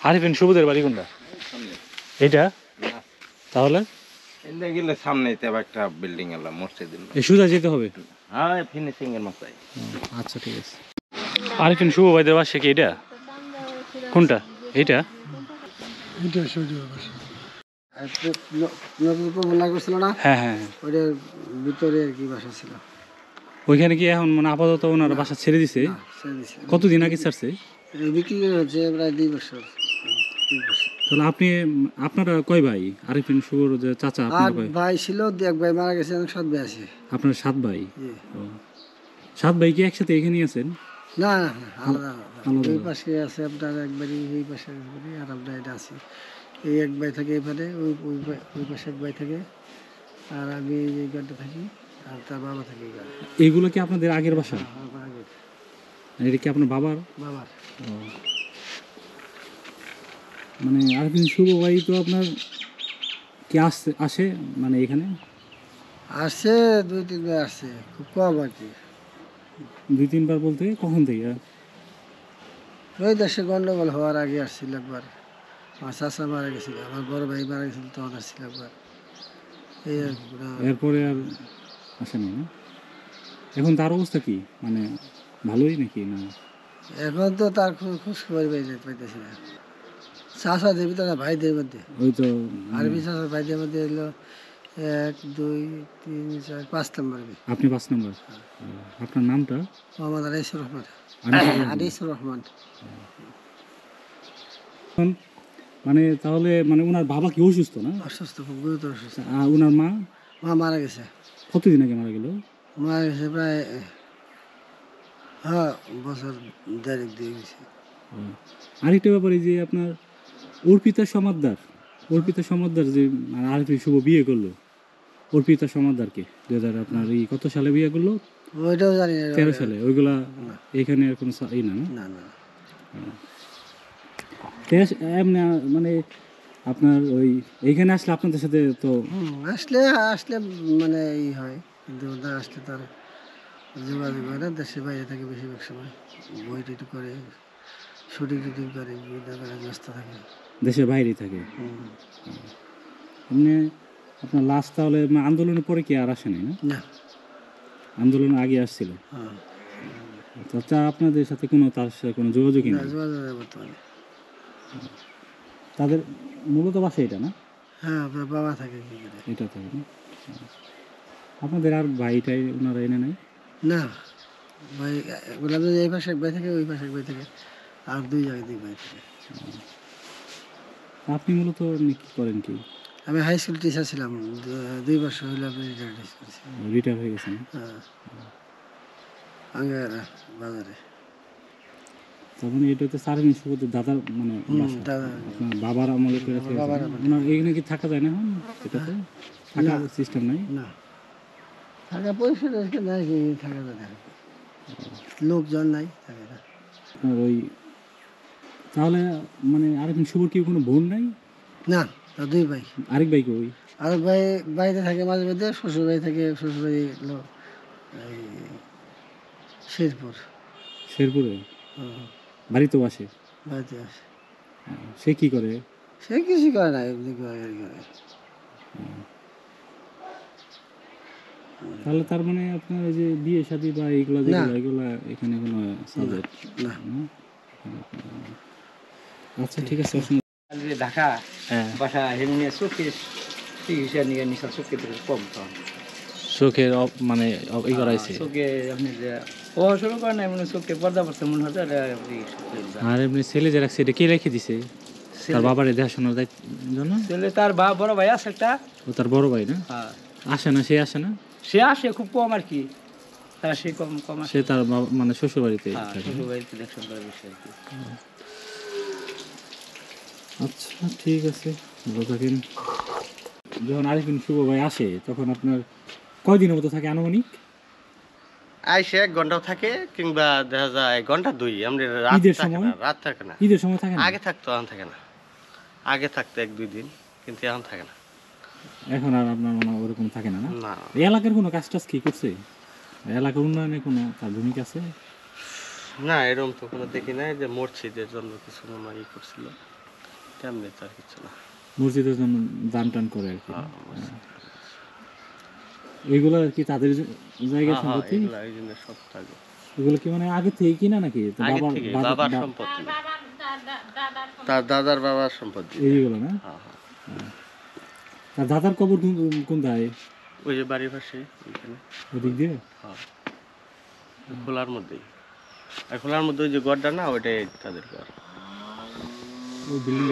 আরিফিন শুভদের বাড়ি কোনটা? এইটা তাহলে এটা গেলে সামনেতে আবার একটা বিল্ডিং এলাম মসজিদের। এই সুজা যেতে হবে। হ্যাঁ ফিনিশিং এর মাথায়। আচ্ছা ঠিক আছে। আরিফিন শুভ ভাইদের বাসা কি এটা? কোনটা? এইটা এটা সুযোগ নতুন বলা করছিল না? হ্যাঁ হ্যাঁ ওইটার ভিতরে আর কি বাসা ছিল। ওইখানে কি এখন মানে আপাতত ওনার বাসা ছেড়ে দিছে? কতদিন আগে ছাড়ছে? বিক্রি করে হচ্ছে প্রায় 2 বছর। তাহলে আপনি আপনারা কয় ভাই? আরিফিন শুভর যে চাচা আপনার কয় ভাই ছিল? 1 ভাই মারা গেছে, 7 ভাই আছে। আপনার 7 ভাই? 7 ভাই কি একসাথে এখানে আছেন? না আলাদা আলাদা। ওই পাশে আছে আপনার একবারই, এই পাশে একবারই, আর আমরা এটা আছি। এই 1 ভাই থাকে এখানে, ওই পাশে 1 ভাই থাকে, আর আমি এই ঘরটা থাকি, আর তার বাবা থাকে এই ঘরে। এইগুলো কি আপনাদের আগের বাসা? এটা কি আপনার বাবার? বাবার। মানে আরিফিন শুভ ভাই তো আপনার কি আসে মানে এখানে? আসছে 2-3 বার আসছে, খুব কম আর কি। 2-3 বার বলতে কখন থেকে? ওই দেশে গন্ডগোল হওয়ার আগে আসছিল একবার। আমার চাচা মারা গেছিল, আমার বড় ভাই মারা গেছিল, তখন আসছিল একবার। এই আর কি। এরপরে আর আসেনি না? এখন তার অবস্থা কি, মানে ভালোই নাকি না? এখন তো তার খোঁজ খবর পাইতেছি না। চাচা দেবী তো না, ভাইদের মধ্যে। ওই তো আরবি চাচা ভাইদের মধ্যে এলো 1, 2, 3, 4, 5 নম্বর। আপনি 5 নম্বর। আপনার নামটা? মোহাম্মদ আনিসুর রহমান। আনিসুর রহমান। মানে তাহলে মানে ওনার বাবা কি অসুস্থ না? অসুস্থ, খুব গুরুতর অসুস্থ। আর ওনার মা? মা মারা গেছে। কতদিন আগে মারা গেল? মারা গেছে প্রায় বছর 1.5 দিয়ে গেছে। আরেকটা ব্যাপারে যে আপনার অর্পিতা সমাদ্দার যে আরিফিন শুভ বিয়ে করলো, অর্পিতা সমাদ্দারকে 2000 আপনার এই কত সালে বিয়ে করলো? ওইটাও জানি না। 13 সালে। ওইগুলা এখানে আর কোনো ই না? না না। এমনি মানে আপনার ওই এইখানে আসলে আপনাদের সাথে তো আসলে মানে এই হয়, কিন্তু না আসলে তার যোগাযোগ হয় না। দেশের বাইরে থাকে বেশিরভাগ সময়, বই টুটি করে, শুটিং টুটিং করে, ব্যস্ত থাকে। দেশের বাইরেই থাকে। এমনি আপনার লাস্ট তাহলে আন্দোলনের পরে কি আর আসেনি না? না, আন্দোলনের আগে আসছিল। চাচা আপনাদের সাথে তার সাথে কোনো যোগাযোগই নেই? যোগাযোগ বর্তমানে। তাদের মূলত বাসা এটা না? হ্যাঁ, আপনার বাবা থাকে কি করে? এটা থাকে না? আপনাদের আর ভাইটাই ওনারা এনে নাই? না ভাই, বললাম যে এই পাশে 1 ভাই থাকে, ওই পাশে 1 ভাই থাকে, আর 2 জায়গায় 2 ভাই থাকে। আপনি মূলত কি করেন কি? আমি হাই স্কুল টিচার ছিলাম, 2 বছর হইলে আমি রিটায়ার হয়ে গেছেন? হ্যাঁ, আঙ্গারা বাজারে। তার মানে এটা তো সারা মিশপুরের দাদার মানে বাসা। দাদা, আপনার বাবার আমলে করে ওনার এখানে কি থাকা যায় না এখন? এটাতে থাকার সিস্টেম নাই? না, থাকা পয়সা নাই, থাকা যায় না, লোকজন নাই, থাকে না। আপনার ওই তাহলে মানে আরেকজন শুভর কি কোনো বোন নাই? না, 2 ভাই। আরেক ভাই কই? আরেক ভাই বাড়িতে থাকে মাঝে মধ্যে, শ্বশুর বাড়ি থাকে। শ্বশুর বাড়ি হলো এই শেরপুরে? বাড়ি তো আসে? বাড়িতে আসে। সে কি করে? সে কিছু করে না, এমনি করে। তাহলে তার মানে আপনার এই যে বিয়ে শাদী বা এগুলা এখানে কোনো সাবজেক্ট না। আচ্ছা ঠিক আছে। ঢাকা হ্যাঁ, বাসা হেমিনিয়া চোখের চিকিৎসা নিয়ে নিশা চোখে কম তখন চোখের মানে ই করাইছে। চোখে আপনি যে ও শুরু করেন এমনি চোখে পর্দা পড়তে মনে হতো। আর এমনি ছেলে যে রাখছে এটা কে রেখে দিছে তার বাবার দেখাশোনার জন্য? ছেলে তার বড় ভাই আছে একটা। ও তার বড় ভাই না? হ্যাঁ। আসে না? সে আসে না? সে আসে খুব কম আর কি, তারা সে কম আসে। সে তার মানে শ্বশুর বাড়িতে থাকে? শ্বশুর বাড়িতে দেখশন করে বেশি আর কি। আচ্ছা ঠিক আছে, ভালো থাকেন। যখন আরেকদিন শুভ ভাই আসে তখন আপনার কয়দিনের মতো থাকে আনুমানিক? আইসে 1 ঘন্টাও থাকে, কিংবা দেখা যায় 1 ঘন্টা 2। আমরা ঈদের সময়? রাত থাকে না। ঈদের সময় থাকে না? আগে থাকতো, এখন থাকে না। আগে থাকতো 1-2 দিন, কিন্তু এখন থাকে না। এখন আর আপনার মনে ওরকম থাকে না? না, এই এলাকার কোনো কাজ টাজ কি করছে? এলাকার উন্নয়নে কোনো তার ভূমিকা আছে? না এরকম তো কোনো দেখি নাই। যে মসজিদের জন্য কিছু মনে হয় করছিল। তেমনি তো আর কিছু না। মসজিদের জন্য দান টান করে আর কি। হ্যাঁ, এইগুলো আর কি তাদের জায়গা হ্যাঁ, সম্পত্তি। এগুলা এই জন্য সব থাকে। এগুলো কি মানে আগে থেকে কিনা নাকি তো আগে বাবার থেকে বাবার সম্পত্তি না। তার দাদার বাবার সম্পত্তি। এইগুলো না? হ্যাঁ, হ্যাঁ। তার দাদার কবর কোনটায়? ওই যে বাড়ির পাশে ওইখানে। ওদিক দিয়ে? হ্যাঁ, খোলার মধ্যেই। আর খোলার মধ্যে ওই যে গড়টা না, ওইটাই তাদের ঘর। ওই বিল্ডিং